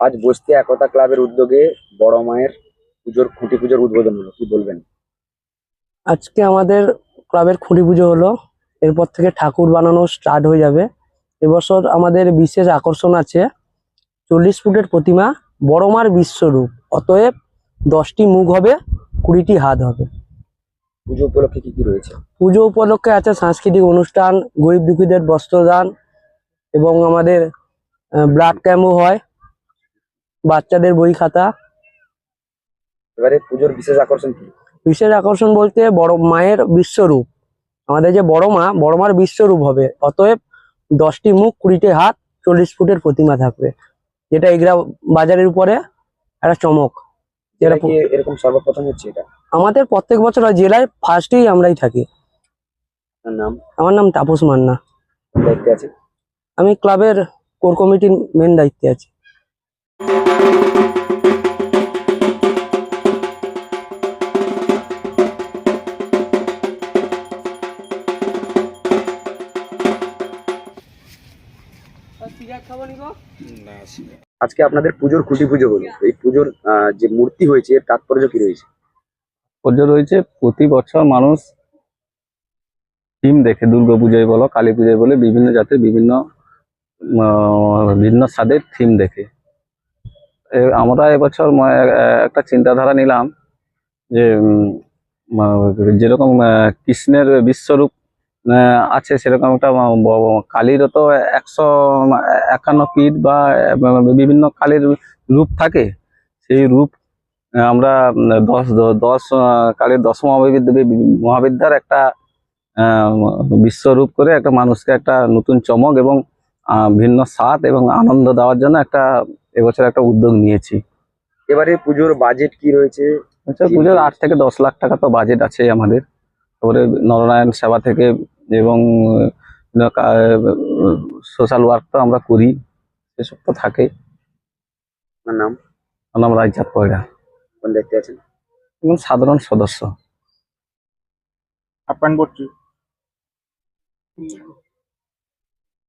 আজ বস্তি একতা ক্লাবের উদ্যোগে বড় মায়ের খুঁটি পুজোর উদ্বোধন হলো, কি বলবেন? আজকে আমাদের ক্লাবের খুঁটি পুজো হলো। এরপর থেকে ঠাকুর বানানো স্টার্ট হয়ে যাবে। এবছর আমাদের বিশেষ আকর্ষণ আছে 40 ফুটের প্রতিমা, বড় মার বিশ্বরূপ। অতএব 10টি মুখ হবে, 20টি হাত হবে। পুজো উপলক্ষে কি কি রয়েছে? পুজো উপলক্ষে আছে সাংস্কৃতিক অনুষ্ঠান, গরিব দুঃখীদের বস্ত্রদান এবং আমাদের ব্লাড ক্যাম্পও হয়, বাচ্চাদের বই খাতা। এবারে পুজোর বিশেষ আকর্ষণ কি? বিশেষ আকর্ষণ বলতে বড় মায়ের বিশ্বরূপ। আমাদের যে বড় মার বিশ্বরূপ হবে। অতএব 10টি মুখ, 20টি হাত, 40 ফুটের প্রতিমা থাকবে, যেটা এগরা বাজারের উপরে একটা চমক। এটা কি এরকম সর্বপ্রথম হচ্ছে এটা? আমাদের প্রত্যেক বছর হয়, জেলায় ফার্স্টেই আমরাই থাকি। আপনার নাম? আমার নাম তাপস মান্না। কোন দায়িত্বে আছে? আমি ক্লাবের কোর কমিটির মেন দায়িত্বে আছি। আজকে আপনাদের পুজোর খুঁটি পুজো হলো, এই পুজোর যে মূর্তি হয়েছে এর তাৎপর্য কি রয়েছে? তাৎপর্য রয়েছে, প্রতি বছর মানুষ থিম দেখে, দুর্গাপূজায় বলো, কালী পূজায় বলে, বিভিন্ন জাতের বিভিন্ন ভিন্ন স্বাদের থিম দেখে। আমরা এবছর একটা চিন্তাধারা নিলাম যে যেরকম কৃষ্ণের বিশ্বরূপ আছে, সেরকম একটা কালীরও তো 151 পীঠ বা বিভিন্ন কালীর রূপ থাকে। সেই রূপ আমরা দশ কালীর 10 মহাবিদ্যার একটা বিশ্বরূপ করে একটা মানুষকে একটা নতুন চমক এবং ভিন্ন স্বাদ এবং আনন্দ দেওয়ার জন্য এবছর একটা উদ্যোগ নিয়েছি। এবারে পুজোর বাজেট কি রয়েছে? পুজোর 8 থেকে 10 লাখ টাকা তো বাজেট আছে আমাদের। তারপরে নরনারায়ণ সেবা থেকে এবং সোশ্যাল ওয়ার্ক তো আমরা করি, সেসব তো থাকে। আপনার নাম? আমার নাম রাইচাঁদ পয়রা। কোন দায়িত্বে আছেন? এবং সাধারণ সদস্য। আপনার